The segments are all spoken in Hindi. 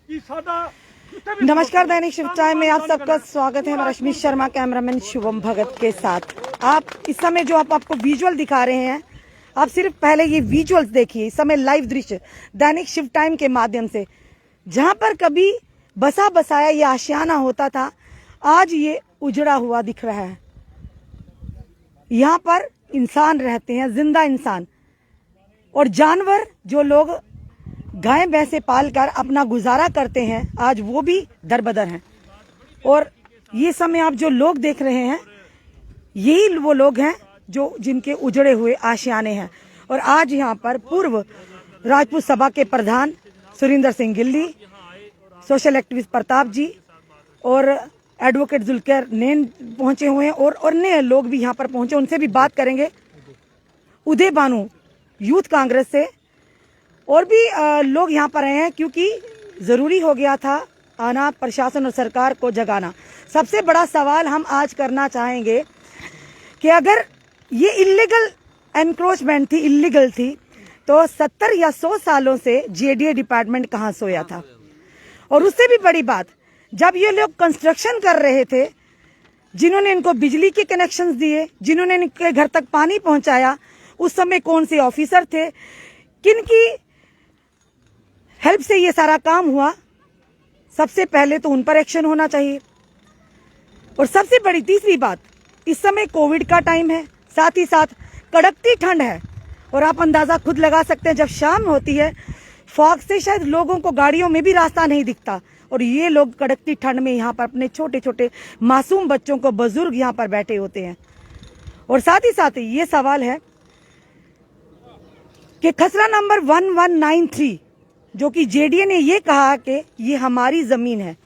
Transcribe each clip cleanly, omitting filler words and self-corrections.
नमस्कार, दैनिक शिव टाइम में आप सबका स्वागत है। मैं रश्मि शर्मा, कैमरामैन शुभम भगत के साथ। आप इस समय जो आपको विजुअल दिखा रहे हैं, आप सिर्फ पहले ये विजुअल्स देखिए। इस समय लाइव दृश्य दैनिक शिव टाइम के माध्यम से, जहां पर कभी बसा बसाया ये आशियाना होता था, आज ये उजड़ा हुआ दिख रहा है। यहाँ पर इंसान रहते हैं, जिंदा इंसान, और जानवर जो लोग गाय भैंसे पालकर अपना गुजारा करते हैं, आज वो भी दरबदर हैं। और ये समय आप जो लोग देख रहे हैं, यही वो लोग हैं जो जिनके उजड़े हुए आशियाने हैं। और आज यहाँ पर पूर्व राजपूत सभा के प्रधान सुरिंदर सिंह गिल्ली, सोशल एक्टिविस्ट प्रताप जी और एडवोकेट जुल्फिकार नैन पहुंचे हुए हैं, और अन्य लोग भी यहाँ पर पहुंचे, उनसे भी बात करेंगे। उदय भानु यूथ कांग्रेस से और भी लोग यहाँ पर आए हैं, क्योंकि जरूरी हो गया था आना, प्रशासन और सरकार को जगाना। सबसे बड़ा सवाल हम आज करना चाहेंगे कि अगर ये इलीगल एनक्रोचमेंट थी, इलीगल थी, तो 70 या 100 सालों से जेडीए डिपार्टमेंट कहाँ सोया था। और उससे भी बड़ी बात, जब ये लोग कंस्ट्रक्शन कर रहे थे, जिन्होंने इनको बिजली के कनेक्शंस दिए, जिन्होंने इनके घर तक पानी पहुंचाया, उस समय कौन से ऑफिसर थे, किनकी हेल्प से ये सारा काम हुआ, सबसे पहले तो उन पर एक्शन होना चाहिए। और सबसे बड़ी तीसरी बात, इस समय कोविड का टाइम है, साथ ही साथ कड़कती ठंड है, और आप अंदाजा खुद लगा सकते हैं, जब शाम होती है फॉग से शायद लोगों को गाड़ियों में भी रास्ता नहीं दिखता, और ये लोग कड़कती ठंड में यहाँ पर अपने छोटे छोटे मासूम बच्चों को, बुजुर्ग यहाँ पर बैठे होते हैं। और साथ ही साथ ये सवाल है कि खसरा नंबर 1193, जो कि जेडीए ने ये कहा कि ये हमारी जमीन है,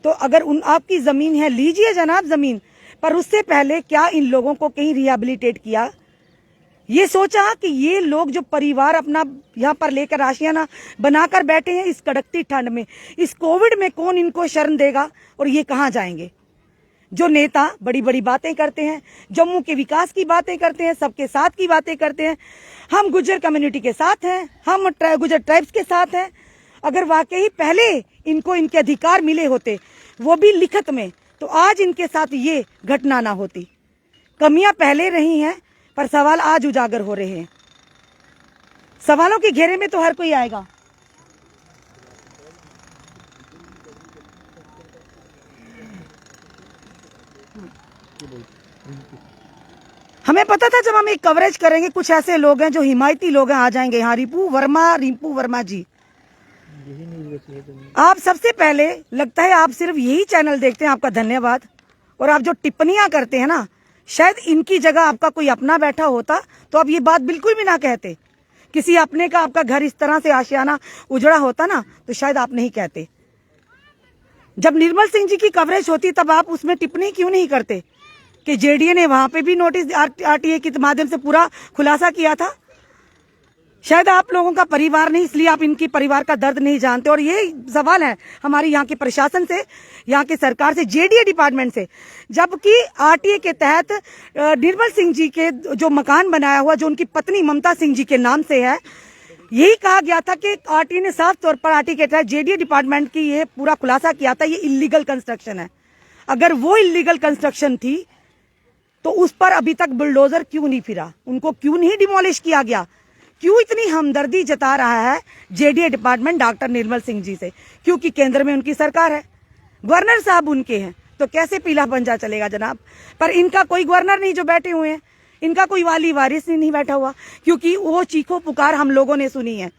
तो अगर आपकी जमीन है, लीजिए जनाब जमीन, पर उससे पहले क्या इन लोगों को कहीं रिहेबिलिटेट किया? ये सोचा कि ये लोग जो परिवार अपना यहाँ पर लेकर आशियाना बनाकर बैठे हैं इस कड़कती ठंड में, इस कोविड में, कौन इनको शरण देगा और ये कहाँ जाएंगे? जो नेता बड़ी बड़ी बातें करते हैं, जम्मू के विकास की बातें करते हैं, सबके साथ की बातें करते हैं, हम गुज्जर कम्युनिटी के साथ हैं, हम गुज्जर ट्राइब्स के साथ हैं, अगर वाकई पहले इनको इनके अधिकार मिले होते, वो भी लिखित में, तो आज इनके साथ ये घटना ना होती। कमियां पहले रही हैं, पर सवाल आज उजागर हो रहे हैं। सवालों के घेरे में तो हर कोई आएगा। हमें पता था जब हम एक कवरेज करेंगे, कुछ ऐसे लोग हैं जो हिमायती लोग हैं, आ जाएंगे यहाँ। रिंपू वर्मा जी, आप सबसे पहले, लगता है आप सिर्फ यही चैनल देखते हैं, आपका धन्यवाद। और आप जो टिप्पणियां करते हैं ना, शायद इनकी जगह आपका कोई अपना बैठा होता तो आप ये बात बिल्कुल भी ना कहते। किसी अपने का आपका घर इस तरह से आशियाना उजड़ा होता ना, तो शायद आप नहीं कहते। जब निर्मल सिंह जी की कवरेज होती, तब आप उसमें टिप्पणी क्यों नहीं करते कि जेडीए ने वहां पे भी नोटिस आरटीए के माध्यम से पूरा खुलासा किया था? शायद आप लोगों का परिवार नहीं, इसलिए आप इनकी परिवार का दर्द नहीं जानते। और ये सवाल है हमारे यहाँ के प्रशासन से, यहाँ की सरकार से, जेडीए डिपार्टमेंट से, जबकि आरटीए के तहत निर्मल सिंह जी के जो मकान बनाया हुआ, जो उनकी पत्नी ममता सिंह जी के नाम से है, यही कहा गया था कि आरटीए ने साफ तौर पर आरटीए के तहत जेडीए डिपार्टमेंट की ये पूरा खुलासा किया था, ये इलीगल कंस्ट्रक्शन है। अगर वो इलीगल कंस्ट्रक्शन थी, तो उस पर अभी तक बुलडोजर क्यों नहीं फिरा? उनको क्यों नहीं डिमोलिश किया गया? क्यों इतनी हमदर्दी जता रहा है JDA department doctor Nirmal Singh ji से? क्योंकि केंद्र में उनकी सरकार है, गवर्नर साहब उनके हैं, तो कैसे पीला पंजा चलेगा जनाब? पर इनका कोई गवर्नर नहीं जो बैठे हुए हैं, इनका कोई वाली वारिस नहीं बैठा हुआ, क्योंकि वो चीखो पुकार हम लोगों ने सुनी है।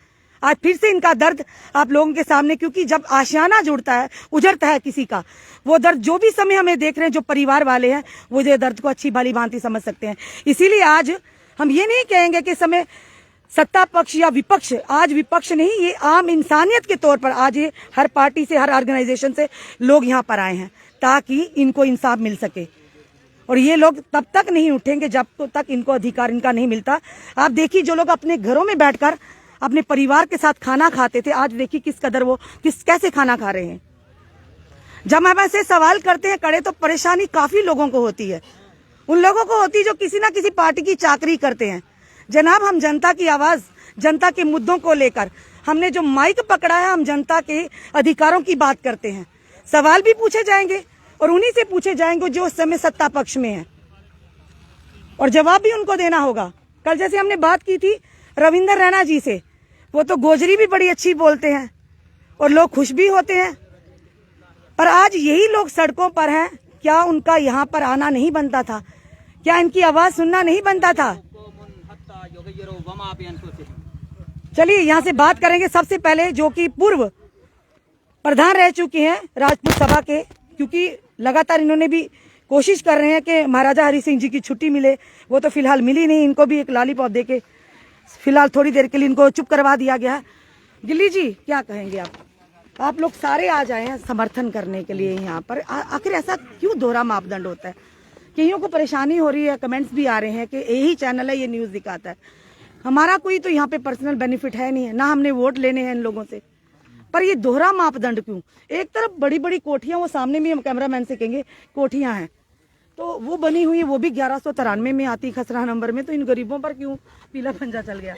आज फिर से इनका दर्द आप लोगों के सामने, क्योंकि जब आशियाना जुड़ता है, उजड़ता है किसी का, वो दर्द जो भी समय हमें देख रहे हैं, जो परिवार वाले हैं, वो ये दर्द को अच्छी भली भांति समझ सकते हैं। इसीलिए आज हम ये नहीं कहेंगे कि समय सत्ता पक्ष या विपक्ष, आज विपक्ष नहीं, ये आम इंसानियत के तौर पर आज ये हर पार्टी से, हर ऑर्गेनाइजेशन से लोग यहाँ पर आए हैं, ताकि इनको इंसाफ मिल सके। और ये लोग तब तक नहीं उठेंगे जब तक इनको अधिकार इनका नहीं मिलता। आप देखिए, जो लोग अपने घरों में बैठकर अपने परिवार के साथ खाना खाते थे, आज देखिए किस कदर वो कैसे खाना खा रहे हैं। जब हम ऐसे सवाल करते हैं कड़े, तो परेशानी काफी लोगों को होती है। उन लोगों को होती है जो किसी ना किसी पार्टी की चाकरी करते हैं। जनाब, हम जनता की आवाज, जनता के मुद्दों को लेकर हमने जो माइक पकड़ा है, हम जनता के अधिकारों की बात करते हैं। सवाल भी पूछे जाएंगे और उन्हीं से पूछे जाएंगे जो उस समय सत्ता पक्ष में है, और जवाब भी उनको देना होगा। कल जैसे हमने बात की थी रविंदर रैना जी से, वो तो गोजरी भी बड़ी अच्छी बोलते हैं और लोग खुश भी होते हैं, पर आज यही लोग सड़कों पर हैं। क्या उनका यहाँ पर आना नहीं बनता था? क्या इनकी आवाज सुनना नहीं बनता था? चलिए यहाँ से बात करेंगे सबसे पहले जो कि पूर्व प्रधान रह चुके हैं राजपूत सभा के, क्योंकि लगातार इन्होंने भी कोशिश कर रहे हैं कि महाराजा हरि सिंह जी की छुट्टी मिले, वो तो फिलहाल मिली नहीं। इनको भी एक लॉलीपॉप देके फिलहाल थोड़ी देर के लिए इनको चुप करवा दिया गया है। गिल्ली जी क्या कहेंगे आप लोग सारे आ जाए हैं समर्थन करने के लिए यहाँ पर, आखिर ऐसा क्यों दोहरा मापदंड होता है? कईयों को परेशानी हो रही है, कमेंट्स भी आ रहे हैं कि यही चैनल है, ये न्यूज दिखाता है। हमारा कोई तो यहाँ पे पर्सनल बेनिफिट है नहीं है, ना हमने वोट लेने हैं इन लोगों से, पर ये दोहरा मापदंड क्यों? एक तरफ बड़ी बड़ी कोठियां, वो सामने में हम कैमरामैन से कहेंगे कोठियां हैं, तो वो बनी हुई है, वो भी 1193 में आती खसरा नंबर में, तो इन गरीबों पर क्यों पीला पंजा चल गया?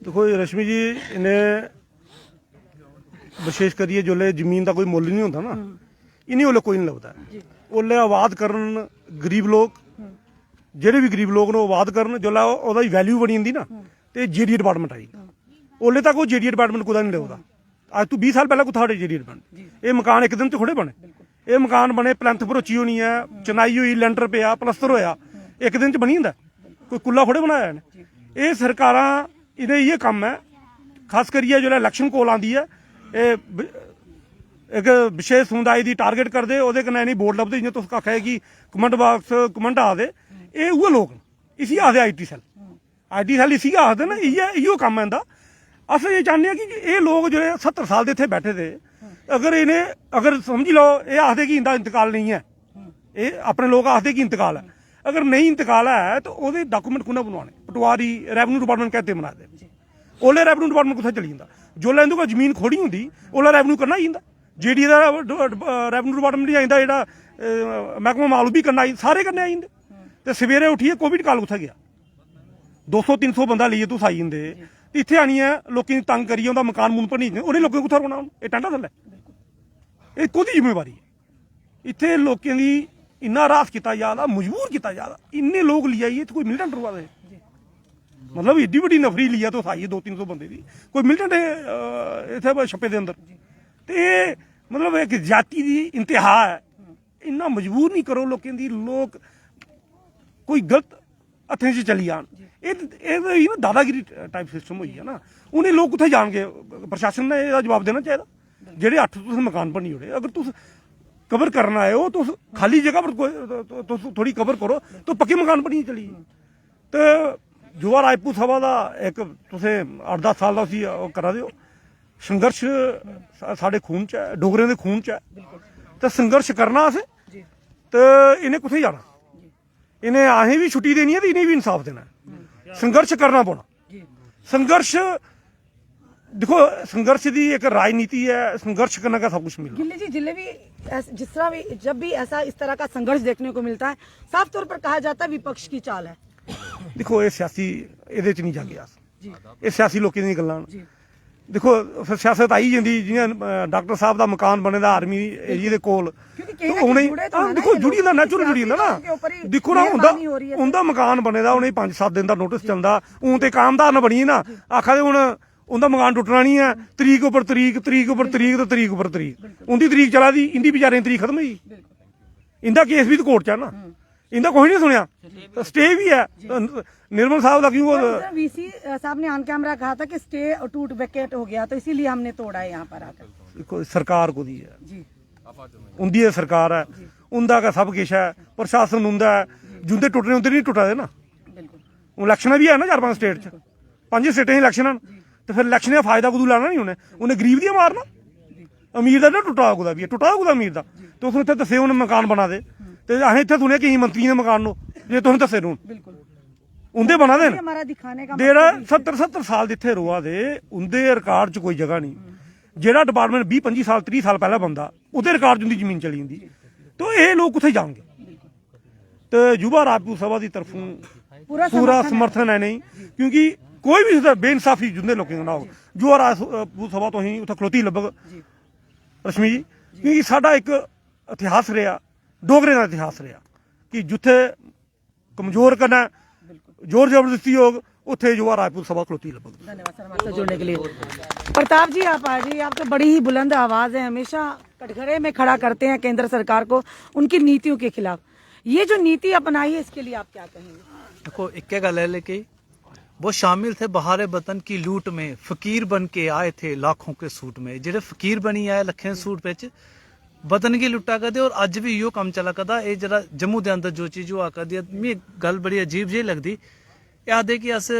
देखो रश्मि जी, इन्हें विशेष करिए जो जमीन का कोई मुल नहीं होता ना, इन्हीं ओले कोई नहीं लगता। ओले आबाद करन गरीब लोग, ਜਿਹੜੇ ਵੀ ਗਰੀਬ ਲੋਕ ਨੂੰ ਆਬਾਦ ਕਰਨ, ਜੋ ਉਹਦਾ ਵੈਲਿਊ ਬਣੀ ਹੁੰਦੀ ਨਾ, ਤੇ ਜੀਡੀ ਡਿਪਾਰਟਮੈਂਟ ਆਈ ਉਹਲੇ ਤੱਕ ਉਹ ਜੀਡੀ ਡਿਪਾਰਟਮੈਂਟ ਕੋਦਾ ਨਹੀਂ ਲੱਗਦਾ। ਅੱਜ ਤੋਂ 20 ਸਾਲ ਪਹਿਲਾਂ ਕੋਥਾ ਸਾਡੇ ਜੀਡੀ ਡਿਪਾਰਟਮੈਂਟ, ਇਹ ਮਕਾਨ ਇੱਕ ਦਿਨ ਚ ਥੋੜੇ ਬਣੇ। ਇਹ ਮਕਾਨ ਬਣੇ, ਪਲੈਂਥ ਭਰੋਚੀ ਹੋਣੀ ਹੈ, ਚਨਾਈ ਹੋਈ, ਲੈਂਟਰ ਪਿਆ, ਪਲਸਤਰ ਹੋਇਆ, ਇੱਕ ਦਿਨ ਚ ਬਣੀ ਹੁੰਦਾ, ਕੋਈ ਕੁੱਲਾ ਥੋੜੇ ਬਣਾਇਆ ਨੇ। ਇਹ ਸਰਕਾਰਾਂ ਇਹਦੇ ਇਹ ਕੰਮ ਹੈ, ਖਾਸ ਕਰੀਏ ਜਿਹੜਾ ਇਲੈਕਸ਼ਨ ਕੋਲ ਆਉਂਦੀ ਹੈ, ਇਹ एक विशेष समुदाय की टारगेट करते, वो नहीं बोर्ड लभदे, जियां तुस आखिया कि कमेंट बाक्स कमेंट आखदे, ये उहे लोग इसी आखदे IT सैल इसी आखदे ना, इयो कम्म है इंदा। अस ये चाहते हैं कि ये लोग जो 70 साल दे इत्थे बैठे थे, अगर समझ लो ये आखदे कि इंदा इंतकाल नहीं है, ये अपने लोग आखदे कि इंतकाल है, अगर नहीं इंतकाल है तो वो डॉकूमेंट कुन्ने बनवाने? पटवारी रेवन्यू डिपार्टमेंट कहते बना दे, ओले रेवन्यू डिपार्टमेंट कुत्थे चली जांदा? जो इंदे कोल जमीन खोड़ी होंदी ओला रेवन्यू करना ही जांदा, जीडी का रेवन्यू डिपार्टमेंट नहीं आइंदा, जेह्ड़ा महकमा माल भी करना, सारे करने आई जंदे। ते सवेरे उठिए कोविड काल कुत्थे गया? 200-300 बंदा लेइयै तुस आई जंदे, इत्थे आनियै लोकें गी तंग करियै उंदा मकान मून भनी जंदे, उ'नें लोकें कुत्थै रौह्ना? एह् टैंटा थल्लै? एह् कोह्दी जिम्मेवारी है? इत्थे लोकें गी इन्ना हरास किया जा रहा, मजबूर किया जा रहा, इन्ने लोग लेई आइए, कोई मिलिटेंट रवा दे, मतलब एड्डी बड्डी नफरी लेइयै तुस आइए 200-300 बंदे दी, कोई मिलिटेंट इत्थे छप्पे दे अंदर, ते मतलब एक जाति की इंतहा है। इन्ना मजबूर नहीं करो लोकें दी, लोग कोई गलत हत्थें च चली जान, ये ना दादागिरी टाइप सिस्टम हुई है ना, उन्हें लोग कुत्थे जाणगे? प्रशासन ने इसदा जवाब देना चाहिए। जेह्ड़े 8 तुस मकान बनी ओड़े, अगर तुस कवर करना आए हो तो खाली जगह पर थोड़ी कवर करो, तो पक्के मकान बनिए चली। तो युवा राजपूत सभा का एक तुसें 8-10 साल का उसी करा दे हो, संघर्ष साढ़े खून च है, डोगरें दे खून च है, तो संघर्ष करना असें, तो इन्हें कुत्थे जाना? इन्हें असें भी छुट्टी देनी है, तो इन्हें भी इंसाफ देना है, संघर्ष करना पौना। संघर्ष देखो, संघर्ष की एक राजनीति है, संघर्ष करने का सब कुछ मिलता है। गिल्ली जी, जिस तरह भी जब भी ऐसा इस तरह का संघर्ष देखने को मिलता है, साफ तौर पर कहा जाता है विपक्ष की चाल है। देखो ये सियासी एहदे च नहीं जागे अस, ये सियासी लोकें दी गल्लां न। देखो फिर सियासत आई जंदी, जियां डॉक्टर साहब का मकान बने दा आर्मी एरिया दे कोल, उनें देखो जुड़ी जंदा, नेचुरल जुड़ी जंदा ना। देखो ना उंदा मकान बने दा, उनें 5-7 दिन का नोटिस चलदा, हूं ते कामदार न बनी ना, आखा दे हुण उंदा मकान टुटना नहीं है, तरीक उपर तरीक, तरीक उपर तरीक, तो तरीक उपर तरीक, उंदी तरीक चला दी, इंदी बेचारे तरीक खत्म होई, इंदा केस भी तो कोर्ट च है ना, इंदा कोई नहीं सुनिया, स्टे भी है निर्मल साहब का। क्यों वीसी साहब ने ऑन कैमरा कहा था कि स्टे टूट वेकेट हो गया, तो इसीलिए हमने तोड़ा है यहाँ पर आकर। सरकार को दी है, उनकी है सरकार है, उनका का सब कुछ है, प्रशासन उनका है, जुंदे टुटने उंदे नहीं टुटा दे ना। इलेक्शन भी है ना 4-5 स्टेट च, 5 स्टेटें इलेक्शन, तो फिर इलेक्शन का फायदा कुदू लैना नहीं उन्हें गरीब दियां मारना। अमीर का ना टुटा कुदा भी टुटा कुदा अमीर का, तो उसने इतने दसे उन्हें मकान बना दे, तो असें इतने सुने कि मंत्री ने मकान नो जे तुसें दसे हूं उंदे बना दे, 70-70 साल जिथे रोआ दे, उंदे रिकार्ड च कोई जगह नहीं। जेड़ा डिपार्टमेंट 20-25 साल 30 साल पहले बंदा, उहदे रिकार्ड च उंदी जमीन चली जांदी, तो ये लोग कुत्थे जाणगे? तो युवा राजपूत सभा की तरफों पूरा समर्थन है नहीं, क्योंकि कोई भी उसदा बेइंसाफी जुंदे लोकें ना हो जो राजपूत सभा तो ही उत्थे खलोती लब्भग रश्मि जी क्योंकि साडा एक इतिहास रहा डोगरे का इतिहास रहा कि जिथे कमजोर करना जोर जबरदस्ती होग उत्थे युवा राजपूत सभा खलोती लब्भग। धन्यवाद सर हमारे साथ जुड़ने के लिए। प्रताप जी आप आ जाइए, आप तो बड़ी ही बुलंद आवाज है, हमेशा कटघरे में खड़ा करते हैं केंद्र सरकार को उनकी नीतियों के खिलाफ। ये जो नीति अपनाई है इसके लिए आप क्या कहेंगे? देखो एक गल है लेके वो शामिल थे बहारे वतन की लूट में, फकीर बन के आए थे लाखों के सूट में। जेडे फकीर बनी आए लखें सूट बिच वतन की लुट्टा करदे और अज भी इहो कम चला करदा। ये जरा जम्मू के अंदर जो चीज हुआ करदी मी गल बड़ी अजीब जी लगदी। आखदे कि अस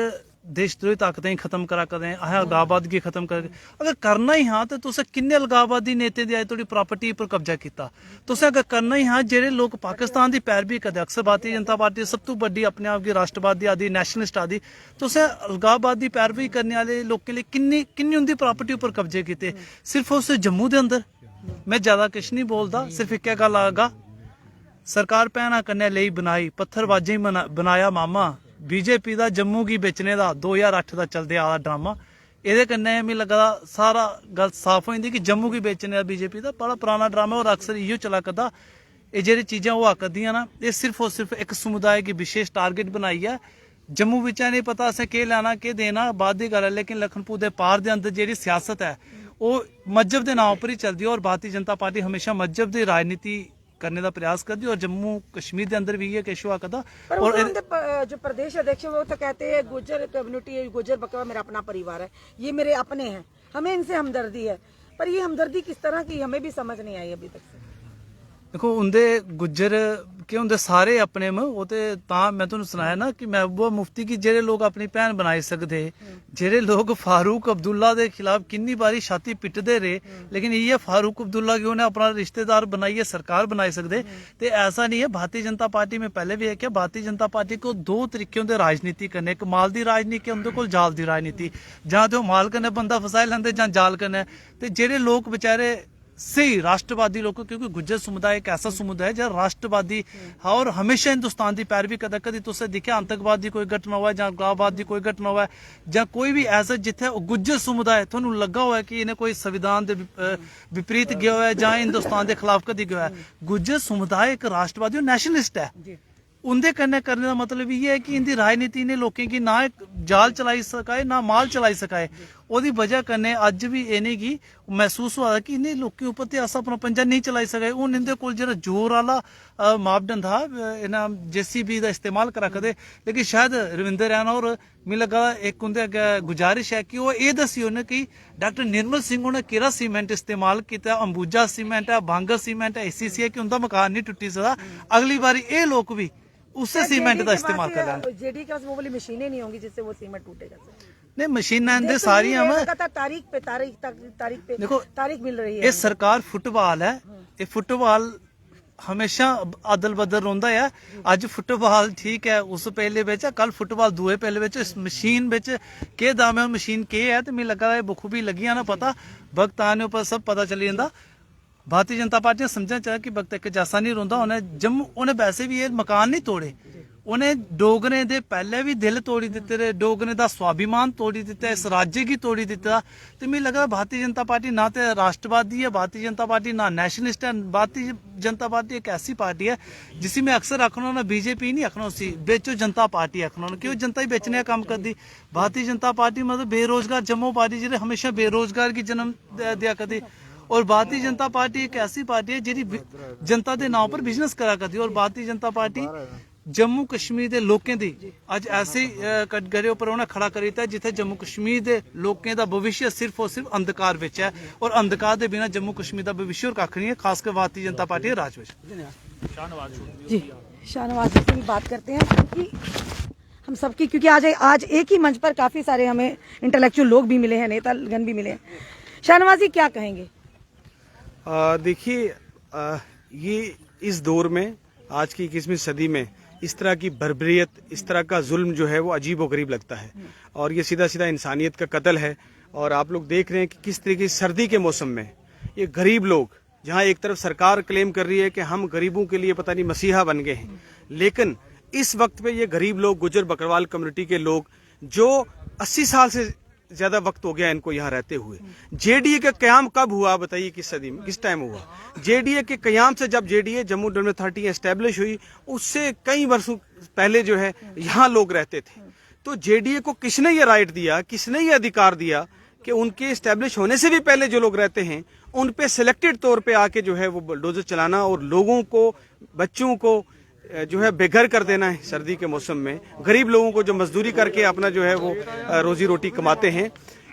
देशद्रोही ताकतें ही खत्म करा करें, अस अलगाववादी खत्म कर, अगर करना ही हाँ तो तुसें किन्ने अलगाववादी नेते दी अज तोड़ी प्रॉपर्टी पर कब्जा किया। तुसें अगर करना ही हाँ जेडे लोग पाकिस्तान की पैरवी करदे, अक्सर भारतीय जनता पार्टी सब तो बड़ी अपने आप की राष्ट्रवादी आदि नैशनलिस्ट आदि, तुसें अलगाववादी पैरवी करने वाले लोगों लिए किन्नी उनकी प्रॉपर्टी उपर कब्जे किए सिर्फ उस जम्मू के अंदर। मैं ज्यादा कुछ नहीं बोलता, सिर्फ एक गल आगा सरकार भैना कन्नै लेई बनाई पत्थरबाजी बनाया मामा। बीजेपी का जम्मू की बेचने का 2008 का चलते आ ड्रामा, ये कन्नै मिगी लगदा सारा गल साफ हो जाती कि जम्मू की बेचने का बीजेपी का बड़ा पुराना ड्रामा और अक्सर इो चला करदा। ये जेह्ड़ी चीज़ां होआ करदियां ना ये सिर्फ और सिर्फ एक समुदाय की विशेष टारगेट बनाई है। जम्मू बिच्चा नहीं पता असें केह् लैना केह् देना बाद दी गल है, लेकिन लखनपुर के पार के अंदर जेह्ड़ी सियासत है वो मजहब के नाम पर ही चलती है और भारतीय जनता पार्टी हमेशा मजहब की राजनीति करने का प्रयास करती है और जम्मू कश्मीर के अंदर भी ये किश हुआ करदा। और जो प्रदेश अध्यक्ष वो तो कहते हैं गुर्जर कम्युनिटी, गुर्जर बकवा मेरा अपना परिवार है, ये मेरे अपने हैं, हमें इनसे हमदर्दी है। पर ये हमदर्दी किस तरह की हमें भी समझ नहीं आई अभी तक से। देखो उनके गुज्जर के उनके सारे अपने में वो तो मैं तुहानू सुनाया ना कि महबूबा मुफ्ती की जेडे लोग अपनी भैन बनाई सकते, जेडे लोग फारूक अब्दुल्ला के खिलाफ किन्नी बारी छाती पिटते रहे, लेकिन ये फारूक अब्दुल्ला की उन्हें अपना रिश्तेदार बनाइए सरकार बनाई सकते। तो ऐसा नहीं है, भारतीय जनता पार्टी में पहले भी है कि भारतीय जनता पार्टी को दो तरीके होंगे राजनीति करने, एक माल की राजनीति उनके कोल जाल की राजनीति, जां तो माल कन्नै बंदा फसाई लैंदे जां जाल कन्नै। ते जेडे लोग बेचारे सही राष्ट्रवादी लोग, क्योंकि गुज्जर समुदाय एक ऐसा समुदाय है जो राष्ट्रवादी और हमेशा हिंदुस्तान की पैरवी करता। कभी तुसें दिखेआ आतंकवाद की कोई घटना हुआ जां अलगाववाद की कोई घटना हुआ जां कोई भी ऐसा जिथे गुज्जर समुदाय थोनू लगा हुआ है कि इन्हें कोई संविधान के विपरीत गया हुआ है जां हिंदुस्तान के खिलाफ कभी गया है। गुज्जर समुदाय एक राष्ट्रवादी और नेशनलिस्ट है। उनके कन्नै करने का मतलब ये है कि इनकी राजनीति ने लोगों की ना एक जाल चलाई सकाए ना माल चलाई सकाए। ओदी वजह कन्नै अज भी इन्हें की महसूस हुआ कि इन्हें लोगों ऊपर तो ऐसा अपना पंजा नहीं चलाई सके। हूँ इनके कोल जो जोर वाला मापदंड था इन्हें JCB का इस्तेमाल करा करदे, लेकिन शायद रविंदर रैना और मिगी लगा एक उनके अगे गुजारिश है कि वो ये दसी उन्हें कि डॉक्टर निर्मल सिंह उन्हें केड़ा सीमेंट इस्तेमाल किया, अंबूजा सीमेंट है, बांगर सीमेंट है, ACC है कि उनका मकान नहीं टुटी सकता। अगली बार ये लोग भी उससे सीमेंट का इस्तेमाल कर लें। जेडी के पास वो वाली मशीनें नहीं होंगी जिससे वो सीमेंट टूटेगा। नहीं मशीनां दे सारी हमें तारीख पे देखो तारीख मिल रही है। ये सरकार फुटबॉल है, ये फुटबॉल हमेशा अदल बदल रोंदा है। अज फुटबॉल ठीक है उस पहले बेच, कल फुटबॉल दूए पहले बेच, इस मशीन बेच के दाम है मशीन के है। तो मिगी लगा बखूबी लगी ना पता वक्त आने पर सब पता चली जाता। भारतीय जनता पार्टी समझना चाहिए कि वक्त एक जैसा नहीं रोंदा। उन्हें जम्मू उन्हें वैसे भी ये मकान नहीं तोड़े, उन्हें डोगरे दे पहले भी दिल तोड़ी दिते रहे, डोगरे दा स्वाभिमान तोड़ी दिता, इस राज्य की तोड़ी दिता। तो मिगी लगा भारतीय जनता पार्टी ना तो राष्ट्रवादी है, भारतीय जनता पार्टी ना नेशनलिस्ट है। भारतीय जनता पार्टी एक ऐसी पार्टी है जिसी में अक्सर आखना ना बीजेपी नहीं आखना, उसी बेचो जनता पार्टी आखना, क्यों जनता ही बेचने का काम करती। भारतीय जनता पार्टी मतलब बेरोजगार जम्मू पार्टी जो हमेशा बेरोजगार की जन्म दिया करती। और भारतीय जनता पार्टी एक ऐसी पार्टी है जी जनता के नाम पर बिजनेस करा करती। और भारतीय जनता पार्टी जम्मू कश्मीर के लोगों की अज ऐसे कटघरे उपर उन्हें खड़ा कर दिता जिथे जम्मू कश्मीर के लोगों का भविष्य सिर्फ और सिर्फ अंधकार विच है। और अंधकार के बिना जम्मू कश्मीर का भविष्य और कख नहीं है, खासकर भारतीय जनता पार्टी के राज में। जी शाहनवाज जी से भी बात करते हैं क्योंकि हम सबकी, क्योंकि आज एक ही मंच पर काफी सारे हमें इंटेलेक्चुअल लोग भी मिले हैं, नेतागण भी मिले हैं। शाहनवाज जी क्या कहेंगे? देखिए ये इस दौर में आज की 21वीं सदी में इस तरह की बर्बरियत, इस तरह का जुल्म जो है वो अजीब व गरीब लगता है और ये सीधा सीधा इंसानियत का कत्ल है। और आप लोग देख रहे हैं कि किस तरीके से सर्दी के मौसम में ये गरीब लोग, जहां एक तरफ सरकार क्लेम कर रही है कि हम गरीबों के लिए पता नहीं मसीहा बन गए हैं, लेकिन इस वक्त पे ये गरीब लोग, गुज्जर बकरवाल कम्युनिटी के लोग जो 80 साल से ज्यादा वक्त हो गया इनको यहाँ रहते हुए। जेडीए का कयाम कब हुआ बताइए, किस सदी में, किस टाइम हुआ? जेडीए के कयाम से, जब JDA Jammu development authority establish हुई, उससे कई वर्षों पहले जो है यहाँ लोग रहते थे। तो जेडीए को किसने ये राइट दिया, किसने ये अधिकार दिया कि उनके एस्टेब्लिश होने से भी पहले जो लोग रहते हैं उन पे सिलेक्टेड तौर पे आके जो है वो बुलडोजर चलाना और लोगों को, बच्चों को जो है बेघर कर देना है सर्दी के मौसम में, गरीब लोगों को जो मजदूरी करके अपना जो है वो रोजी रोटी कमाते हैं,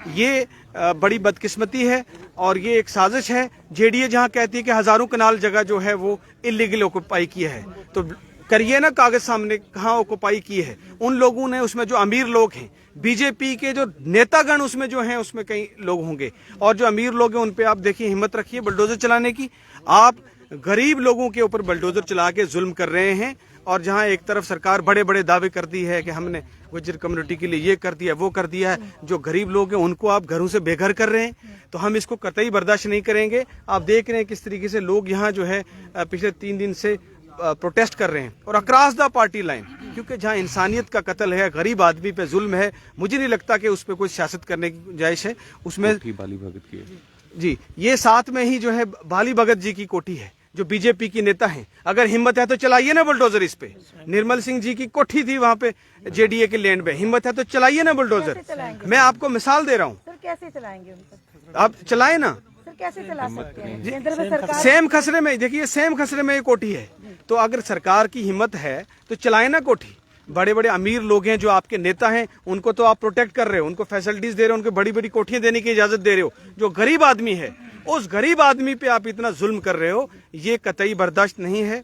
ये बड़ी बदकिस्मती है और ये एक साजिश है। जेडीए जहां कहती है कि हजारों कनाल जगह जो है वो इलीगल ऑक्युपाई की है, तो करिए ना कागज सामने, कहाँ ऑक्युपाई की है। उन लोगों ने, उसमें जो अमीर लोग हैं, बीजेपी के जो नेतागण उसमें जो हैं, उसमें कई लोग होंगे, और जो अमीर लोग हैं उन पे आप देखिए हिम्मत रखिए बुलडोजर चलाने की। आप गरीब लोगों के ऊपर बुलडोजर चला के जुल्म कर रहे हैं। और जहां एक तरफ सरकार बड़े बड़े दावे करती है कि हमने गुज्जर कम्युनिटी के लिए ये कर दिया, वो कर दिया है, जो गरीब लोग हैं उनको आप घरों से बेघर कर रहे हैं, तो हम इसको कतई बर्दाश्त नहीं करेंगे। आप देख रहे हैं किस तरीके से लोग यहाँ जो है पिछले 3 दिन से प्रोटेस्ट कर रहे हैं और अक्रॉस द पार्टी लाइन, क्योंकि जहां इंसानियत का कत्ल है, गरीब आदमी पे जुल्म है, मुझे नहीं लगता कि उस पर कोई सियासत करने की गुंजाइश है। उसमें बाली भगत की जी, ये साथ में ही जो है बाली भगत जी की कोठी है, जो बीजेपी की नेता हैं। अगर हिम्मत है तो चलाइए ना बुलडोजर इस पे। निर्मल सिंह जी की कोठी थी वहां पे जेडीए के लैंड पे, हिम्मत है तो चलाइए ना बुलडोजर। मैं आपको मिसाल दे रहा हूँ, सर कैसे चलाएंगे उनको? आप चलाए ना। सर कैसे चला सकते हैं? केंद्र में सरकार, सेम खसरे में देखिए, सेम खसरे में ये कोठी है, तो अगर सरकार की हिम्मत है तो चलाए ना कोठी। बड़े बड़े अमीर लोग हैं जो आपके नेता हैं, उनको तो आप प्रोटेक्ट कर रहे हो, उनको फैसिलिटीज दे रहे हो, उनको बड़ी बड़ी कोठियां देने की इजाजत दे रहे हो। जो गरीब आदमी है, उस गरीब आदमी पे आप इतना जुल्म कर रहे हो, ये कतई बर्दाश्त नहीं है।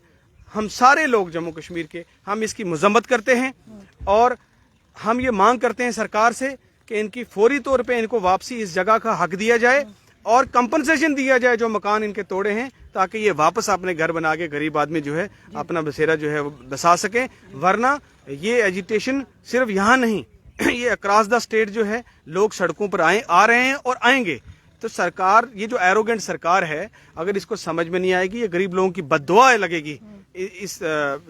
हम सारे लोग जम्मू कश्मीर के, हम इसकी मजम्मत करते हैं और हम ये मांग करते हैं सरकार से कि इनकी फौरी तौर पे इनको वापसी इस जगह का हक दिया जाए और कंपनसेशन दिया जाए जो मकान इनके तोड़े हैं, ताकि ये वापस अपने घर बना के गरीब आदमी जो है अपना बसेरा जो है वो बसा सके। वरना ये एजिटेशन सिर्फ यहाँ नहीं, ये अक्रॉस द स्टेट जो है लोग सड़कों पर आ रहे हैं और आएंगे। तो सरकार, ये जो एरोगेंट सरकार है, अगर इसको समझ में नहीं आएगी, ये गरीब लोगों की बद्दुआ लगेगी इस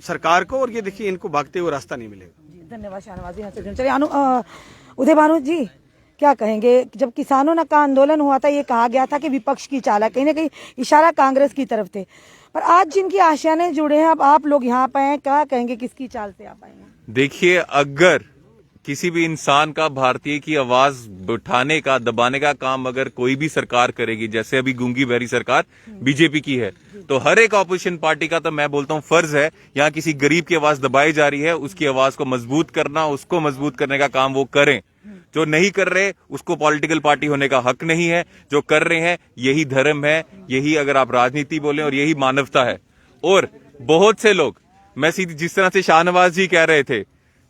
सरकार को, और ये देखिए इनको भागते हुए रास्ता नहीं मिलेगा। धन्यवाद शाहनवाज जी। चलिए उदय भानु जी, क्या कहेंगे? जब किसानों का आंदोलन हुआ था, ये कहा गया था कि विपक्ष की चाल है, कहीं ना कहीं इशारा कांग्रेस की तरफ थे, पर आज जिनकी आशियाने जुड़े हैं, अब आप लोग यहाँ पे हैं, क्या कहेंगे किसकी चाल से आप आए हैं? देखिए, अगर किसी भी इंसान का, भारतीय की आवाज उठाने का, दबाने का काम अगर कोई भी सरकार करेगी, जैसे अभी गूंगी बहरी सरकार बीजेपी की है, तो हर एक ऑपोजिशन पार्टी का, तो मैं बोलता हूं फर्ज है, यहाँ किसी गरीब की आवाज दबाई जा रही है, उसकी आवाज को मजबूत करना, उसको मजबूत करने का काम वो करें। जो नहीं कर रहे उसको पॉलिटिकल पार्टी होने का हक नहीं है, जो कर रहे हैं यही धर्म है, यही अगर आप राजनीति बोले, और यही मानवता है। और बहुत से लोग, मैं सीधी, जिस तरह से शाहनवाज जी कह रहे थे,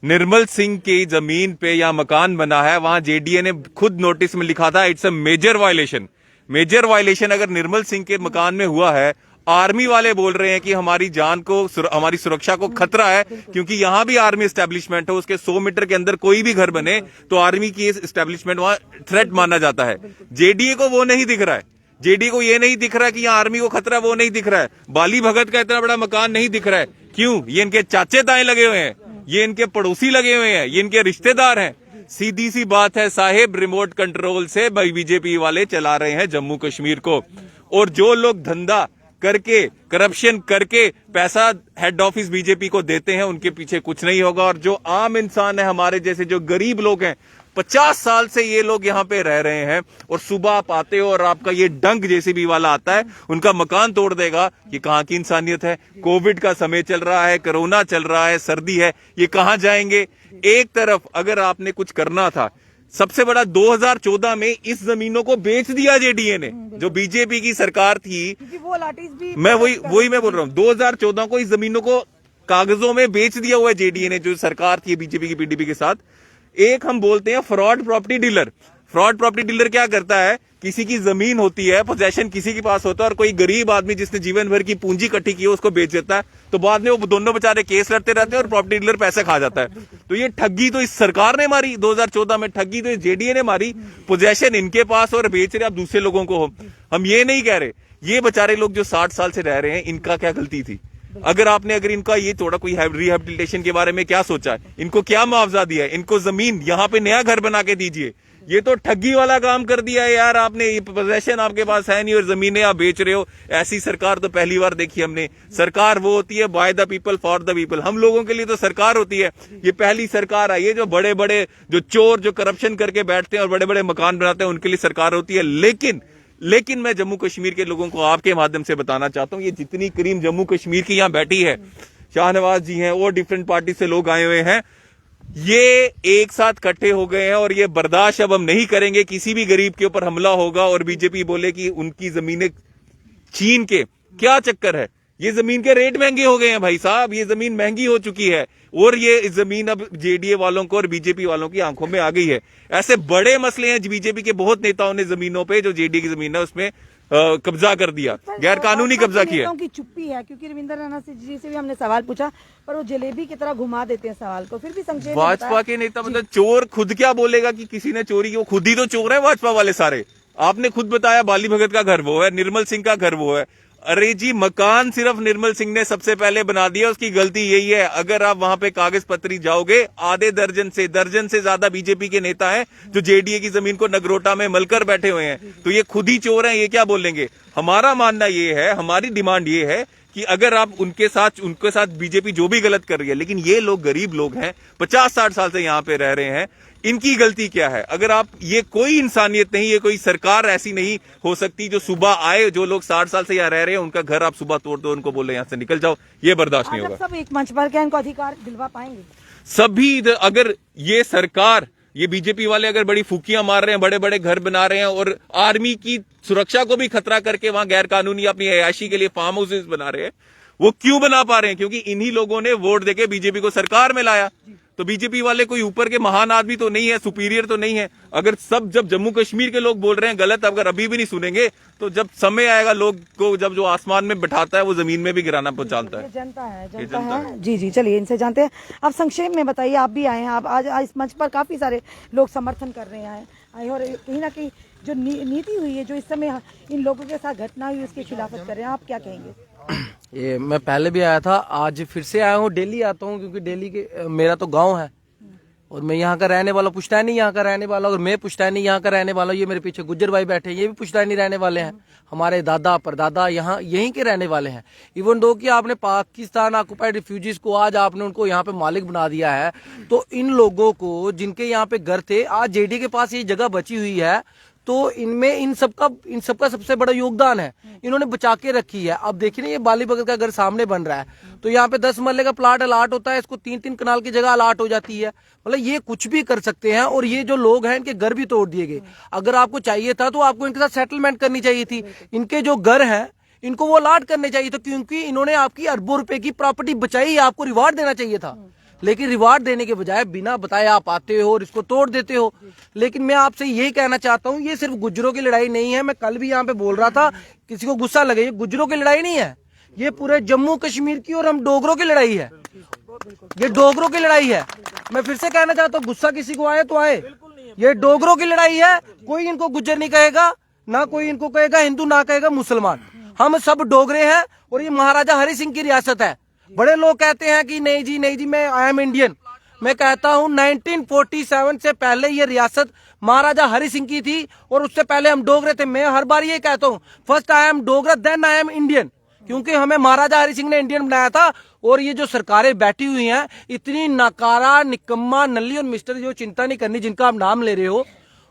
निर्मल सिंह की जमीन पे या मकान बना है, वहां जेडीए ने खुद नोटिस में लिखा था it's a major violation. Major violation अगर निर्मल सिंह के मकान में हुआ है, आर्मी वाले बोल रहे हैं कि हमारी जान को, हमारी सुरक्षा को खतरा है, क्योंकि यहां भी आर्मी एस्टेब्लिशमेंट है, उसके 100 मीटर के अंदर कोई भी घर बने तो आर्मी की एस्टेब्लिशमेंट वहां थ्रेट माना जाता है। जेडीए को वो नहीं दिख रहा है, जेडीए को ये नहीं दिख रहा है कि यहाँ आर्मी को खतरा, वो नहीं दिख रहा है। बाली भगत का इतना बड़ा मकान नहीं दिख रहा है, क्यों? ये इनके चाचे ताए लगे हुए हैं, ये इनके पड़ोसी लगे हुए हैं, ये इनके रिश्तेदार हैं। सीधी सी बात है साहेब, रिमोट कंट्रोल से बीजेपी वाले चला रहे हैं जम्मू कश्मीर को। और जो लोग धंधा करके, करप्शन करके पैसा हेड ऑफिस बीजेपी को देते हैं, उनके पीछे कुछ नहीं होगा। और जो आम इंसान है, हमारे जैसे जो गरीब लोग हैं, 50 साल से ये लोग यहाँ पे रह रहे हैं, और सुबह आप आते हो और आपका ये डंक जेसीबी वाला आता है, उनका मकान तोड़ देगा। ये कहाँ की इंसानियत है? कोविड का समय चल रहा है, कोरोना चल रहा है, सर्दी है, ये कहाँ जाएंगे? एक तरफ अगर आपने कुछ करना था, सबसे बड़ा 2014 में इस जमीनों को बेच दिया जेडीए ने, जो बीजेपी की सरकार थी। वो लाठीज भी, मैं वही मैं बोल रहा हूँ, 2014 को इस जमीनों को कागजों में बेच दिया हुआ है जेडीए ने, जो सरकार थी बीजेपी की, पीडीपी के साथ। एक हम बोलते हैं fraud property dealer. Fraud property dealer क्या करता है? किसी की जमीन होती है, पोजेशन किसी के पास होता है, और कोई गरीब आदमी जिसने जीवन भर की पूंजी इकट्ठी की है उसको बेच देता है, तो बाद में वो दोनों बेचारे केस लड़ते रहते हैं और प्रॉपर्टी डीलर पैसे खा जाता है। तो ये ठगी तो इस सरकार ने मारी, 2014 में ठगी तो इस जेडीए ने मारी। पोजेशन इनके पास और बेच रहे आप दूसरे लोगों को। हम ये नहीं कह रहे, ये बेचारे लोग जो 60 साल से रह रहे हैं, इनका क्या गलती थी? अगर इनका ये थोड़ा कोई रिहेबिलिटेशन के बारे में क्या सोचा है, इनको क्या मुआवजा दिया है, इनको जमीन यहाँ पे नया घर बना के दीजिए। ये तो ठगी वाला काम कर दिया है यार आपने। ये पोजेशन आपके पास है नहीं और जमीनें आप बेच रहे हो। ऐसी सरकार तो पहली बार देखी हमने। सरकार वो होती है by the people for the people. हम लोगों के लिए तो सरकार होती है। ये पहली सरकार आई है जो बड़े बड़े जो चोर जो करप्शन करके बैठते हैं और बड़े बड़े मकान बनाते हैं उनके लिए सरकार होती है। लेकिन मैं जम्मू कश्मीर के लोगों को आपके माध्यम से बताना चाहता हूं, ये जितनी करीम जम्मू कश्मीर की यहां बैठी है, शाहनवाज जी हैं और डिफरेंट पार्टी से लोग आए हुए हैं, ये एक साथ इकट्ठे हो गए हैं और ये बर्दाश्त अब हम नहीं करेंगे। किसी भी गरीब के ऊपर हमला होगा और बीजेपी बोले कि उनकी जमीनें छीन के, क्या चक्कर है? ये जमीन के रेट महंगे हो गए हैं भाई साहब, ये जमीन महंगी हो चुकी है और ये जमीन अब जेडीए वालों को और बीजेपी वालों की आंखों में आ गई है। ऐसे बड़े मसले हैं, बीजेपी के बहुत नेताओं ने जमीनों पे जो जेडीए की जमीन है उसमें कब्जा कर दिया, गैर कानूनी कब्जा किया। की चुप्पी है क्योंकि रविंद्र रैना जी से भी हमने सवाल पूछा पर वो जलेबी की तरह घुमा देते हैं सवाल को। फिर भी संक्षेप में भाजपा के नेता मतलब चोर खुद क्या बोलेगा कि किसी ने चोरी की? वो खुद ही तो चोर है भाजपा वाले सारे। आपने खुद बताया बाली भगत का घर वो है, निर्मल सिंह का घर वो है। अरे जी, मकान सिर्फ निर्मल सिंह ने सबसे पहले बना दिया, उसकी गलती यही है। अगर आप वहां पे कागज पत्री जाओगे, आधे दर्जन से ज्यादा बीजेपी के नेता हैं जो जेडीए की जमीन को नगरोटा में मलकर बैठे हुए हैं। तो ये खुद ही चोर हैं, ये क्या बोलेंगे? हमारा मानना ये है, हमारी डिमांड ये है कि अगर आप उनके साथ बीजेपी जो भी गलत कर रही है, लेकिन ये लोग गरीब लोग हैं, 50-60 साल से यहां पे रह रहे हैं, इनकी गलती क्या है? अगर आप ये कोई इंसानियत नहीं, ये कोई सरकार ऐसी नहीं हो सकती जो सुबह आए, जो लोग 60 साल से यहाँ रह रहे हैं उनका घर आप सुबह तोड़ दो, उनको बोले यहाँ से निकल जाओ, ये बर्दाश्त नहीं होगा। सब एक मंच पर क्या इनको अधिकार दिलवा पाएंगे? सभी अगर ये सरकार, ये बीजेपी वाले अगर बड़ी फूकियां मार रहे हैं, बड़े बड़े घर बना रहे हैं और आर्मी की सुरक्षा को भी खतरा करके वहां गैर कानूनी अपनी अयाशी के लिए फार्म हाउसेस बना रहे हैं, वो क्यों बना पा रहे हैं? क्योंकि इन्हीं लोगों ने वोट देके बीजेपी को सरकार में लाया। तो बीजेपी वाले कोई ऊपर के महान आदमी तो नहीं है, सुपीरियर तो नहीं है। अगर जब जम्मू कश्मीर के लोग बोल रहे हैं गलत, अगर अभी भी नहीं सुनेंगे तो जब समय आएगा लोग को, जब जो आसमान में बिठाता है वो जमीन में भी गिराना पहुंचाता है। जनता है। जी चलिए इनसे जानते हैं। अब संक्षेप में बताइए, आप भी आए हैं, आप आज इस मंच पर काफी सारे लोग समर्थन कर रहे हैं आए और कहीं ना कहीं जो नीति हुई है, जो इस समय इन लोगों के साथ घटना हुई उसकी खिलाफत कर रहे हैं, आप क्या कहेंगे? ये मैं पहले भी आया था, आज फिर से आया हूँ। डेली आता हूँ क्योंकि डेली के मेरा तो गांव है और मैं यहाँ का रहने वाला, पुश्तैनी यहाँ का रहने वाला, और मैं पुश्तैनी यहाँ का रहने वाला। ये मेरे पीछे गुज्जर भाई बैठे हैं, ये भी पुश्तैनी रहने वाले हैं। हमारे दादा परदादा यहाँ यहीं के रहने वाले हैं। इवन दो कि आपने पाकिस्तान ऑक्युपाइड रिफ्यूजीज को आज आपने उनको यहाँ पे मालिक बना दिया है, तो इन लोगों को जिनके यहाँ पे घर थे, आज जेडी के पास ये जगह बची हुई है, तो इनमें इन सबका सबसे बड़ा योगदान है, इन्होंने बचा के रखी है। अब देखिए ना, ये बाली भगत का घर सामने बन रहा है, तो यहाँ पे 10 मरले का प्लाट अलाट होता है, इसको 3-3 कनाल की जगह अलाट हो जाती है। मतलब ये कुछ भी कर सकते हैं और ये जो लोग हैं इनके घर भी तोड़ दिए गए। अगर आपको चाहिए था तो आपको इनके साथ सेटलमेंट करनी चाहिए थी। इनके जो घर हैं इनको वो अलाट करने चाहिए था, क्योंकि इन्होंने आपकी अरबों रुपए की प्रॉपर्टी बचाई, आपको रिवार्ड देना चाहिए था। लेकिन रिवार्ड देने के बजाय बिना बताए आप आते हो और इसको तोड़ देते हो। लेकिन मैं आपसे यही कहना चाहता हूँ, ये सिर्फ गुज्जरों की लड़ाई नहीं है। मैं कल भी यहाँ पे बोल रहा था, किसी को गुस्सा लगे, ये गुज्जरों की लड़ाई नहीं है, ये पूरे जम्मू कश्मीर की और हम डोगरों की लड़ाई है। ये डोगरों की लड़ाई है। मैं फिर से कहना चाहता हूँ, गुस्सा किसी को आए तो आए, ये डोगरों की लड़ाई है। कोई इनको गुज्जर नहीं कहेगा, ना कोई इनको कहेगा हिंदू, ना कहेगा मुसलमान। हम सब डोगरे हैं और ये महाराजा हरि सिंह की रियासत है। बड़े लोग कहते हैं कि नहीं जी मैं आई एम इंडियन। मैं कहता हूं 1947 से पहले ये रियासत महाराजा हरि सिंह की थी और उससे पहले हम डोगरे थे। मैं हर बार ये कहता हूं, first I am Dogra then I am Indian, क्योंकि हमें महाराजा हरि सिंह ने इंडियन बनाया था। और ये जो सरकारें बैठी हुई हैं, इतनी नकारा, निकम्मा, नल्ली और मिस्टर, जो चिंता नहीं करनी जिनका आप नाम ले रहे हो,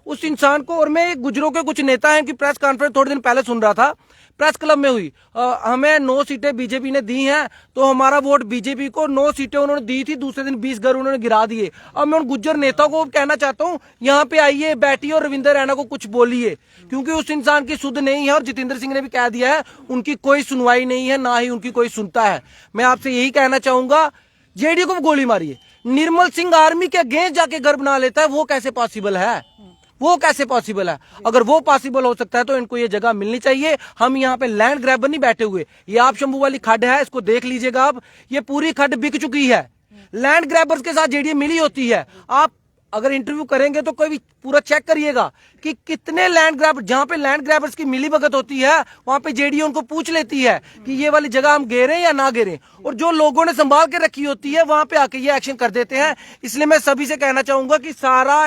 उस इंसान को। और मैं गुजरों के कुछ नेता हैं कि प्रेस कॉन्फ्रेंस थोड़े दिन पहले सुन रहा था, प्रेस क्लब में हुई, हमें 9 सीटें बीजेपी ने दी हैं, तो हमारा वोट बीजेपी को। 9 सीटें उन्होंने दी थी, दूसरे दिन 20 घर उन्होंने गिरा दिए। अब मैं उन गुज्जर नेता को कहना चाहता हूं, यहाँ पे आइए, बैठिए और रविंद्र रैना को कुछ बोलिए, क्योंकि उस इंसान की सुध नहीं है। और जितेंद्र सिंह ने भी कह दिया है, उनकी कोई सुनवाई नहीं है, ना ही उनकी कोई सुनता है। मैं आपसे यही कहना चाहूंगा, जेडीयू को गोली मारिए। निर्मल सिंह आर्मी के अगेंस्ट जाके घर बना लेता है, वो कैसे पॉसिबल है? वो कैसे पॉसिबल है? अगर वो पॉसिबल हो सकता है तो इनको ये जगह मिलनी चाहिए। हम यहाँ पे लैंड ग्रैबर नहीं बैठे हुए। ये आप शंभू वाली खड्ड है, इसको देख लीजिएगा आप, ये पूरी खड्ड बिक चुकी है। लैंड ग्रैबर्स के साथ जेडीए मिली होती है। आप अगर इंटरव्यू करेंगे तो कोई भी पूरा चेक करिएगा कि कितने लैंड ग्रैब, जहां पे लैंड ग्रैबर्स की मिलीभगत होती है वहां पे जेडीए उनको पूछ लेती है कि ये वाली जगह हम घेरें या ना घेरें, और जो लोगों ने संभाल के रखी होती है वहां पे आके ये एक्शन कर देते हैं। इसलिए मैं सभी से कहना चाहूंगा कि सारा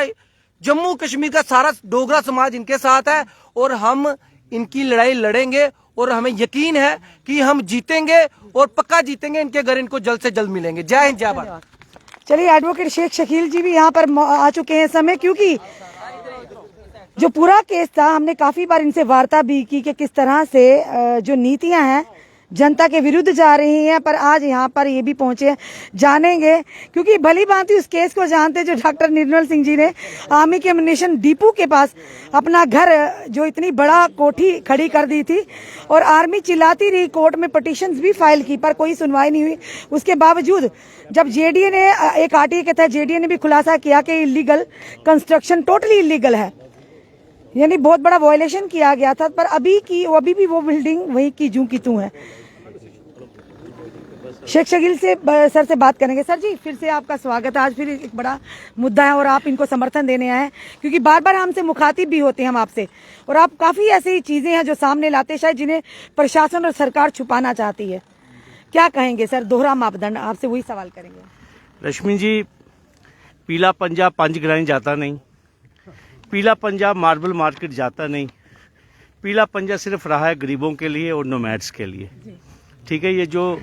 जम्मू कश्मीर का सारा डोगरा समाज इनके साथ है और हम इनकी लड़ाई लड़ेंगे और हमें यकीन है कि हम जीतेंगे और पक्का जीतेंगे। इनके घर इनको जल्द से जल्द मिलेंगे। जय हिंद, जय भारत। चलिए, एडवोकेट शेख शकील जी भी यहाँ पर आ चुके हैं इस समय, क्योंकि जो पूरा केस था हमने काफी बार इनसे वार्ता भी की कि किस तरह से जो नीतियां हैं जनता के विरुद्ध जा रही हैं, पर आज यहाँ पर ये भी पहुंचे, जानेंगे क्योंकि भली भांति उस केस को जानते जो डॉक्टर निर्मल सिंह जी ने आर्मी के एम्युनिशन डिपो के पास अपना घर, जो इतनी बड़ा कोठी खड़ी कर दी थी और आर्मी चिल्लाती रही, कोर्ट में पिटीशंस भी फाइल की पर कोई सुनवाई नहीं हुई। उसके बावजूद जब जेडीए ने एक आरटीए के तहत जेडीए ने भी खुलासा किया कि इलीगल कंस्ट्रक्शन टोटली इलीगल है, यानी बहुत बड़ा वायलेशन किया गया था, पर अभी भी वो बिल्डिंग वही की जूं की तूं है। शेख शकील से सर से बात करेंगे। सर जी, फिर से आपका स्वागत है। आज फिर एक बड़ा मुद्दा है और आप इनको समर्थन देने आए हैं, क्योंकि बार बार हमसे मुखातिब भी होते हैं हम आपसे, और आप काफी ऐसी चीजें हैं जो सामने लाते हैं शायद जिन्हें प्रशासन और सरकार छुपाना चाहती है। क्या कहेंगे सर? दोहरा मापदंड, आपसे वही सवाल करेंगे। रश्मि जी, पीला पंजाब पंचग्राही जाता नहीं, पीला पंजाब मार्बल मार्केट जाता नहीं, पीला पंजा सिर्फ रहा है गरीबों के लिए और नोमैड्स के लिए। ठीक है, ये जो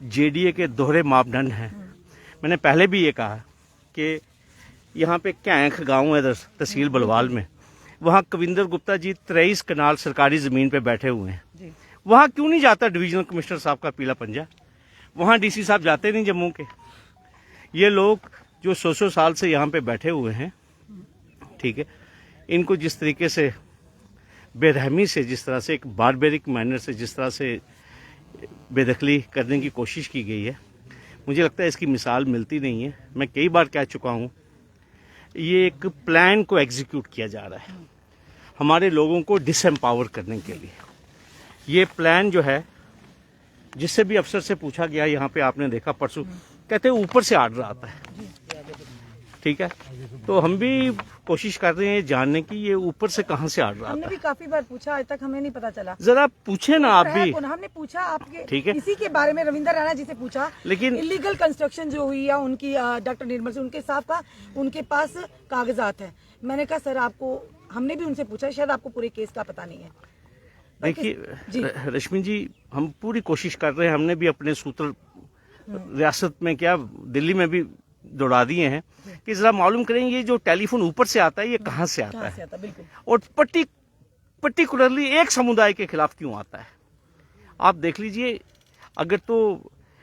जेडीए के दोहरे मापदंड हैं, मैंने पहले भी ये कहा कि यहाँ पे कैंख गांव है तहसील बलवाल में, वहाँ कविंदर गुप्ता जी 23 कनाल सरकारी ज़मीन पे बैठे हुए हैं। वहाँ क्यों नहीं जाता डिविजनल कमिश्नर साहब का पीला पंजा? वहाँ डीसी साहब जाते नहीं जम्मू के। ये लोग जो 100 साल से यहाँ पे बैठे हुए हैं, ठीक है, इनको जिस तरीके से बेरहमी से, जिस तरह से एक बारबेरिक मैनर से जिस तरह से बेदखली करने की कोशिश की गई है, मुझे लगता है इसकी मिसाल मिलती नहीं है। मैं कई बार कह चुका हूँ, ये एक प्लान को एग्जीक्यूट किया जा रहा है हमारे लोगों को डिसएम्पावर करने के लिए। ये प्लान जो है, जिससे भी अफसर से पूछा गया, यहाँ पे आपने देखा परसों, कहते हैं ऊपर से आर्डर आता है। ठीक है, तो हम भी कोशिश कर रहे हैं जानने की ये ऊपर से कहां से आर्डर आता हमने भी है। काफी बार पूछा, आज तक हमें नहीं पता चला। जरा पूछे ना आप भी। हमने पूछा आपके, ठीक है, इसी के बारे में रविंदर राणा जी से पूछा, लेकिन इलीगल कंस्ट्रक्शन जो हुई या उनकी डॉक्टर निर्मल से उनके साहब का, उनके पास कागजात है। मैंने कहा सर आपको, हमने भी उनसे पूछा, शायद आपको पूरे केस का पता नहीं है। देखिए रश्मि जी, हम पूरी कोशिश कर रहे हैं, हमने भी अपने सूत्र रियासत में क्या दिल्ली में भी दौड़ा दिए हैं कि जरा मालूम करें ये जो टेलीफोन ऊपर से आता है ये कहां से आता है, और पर्टिकुलरली एक समुदाय के खिलाफ क्यों आता है। आप देख लीजिए, अगर तो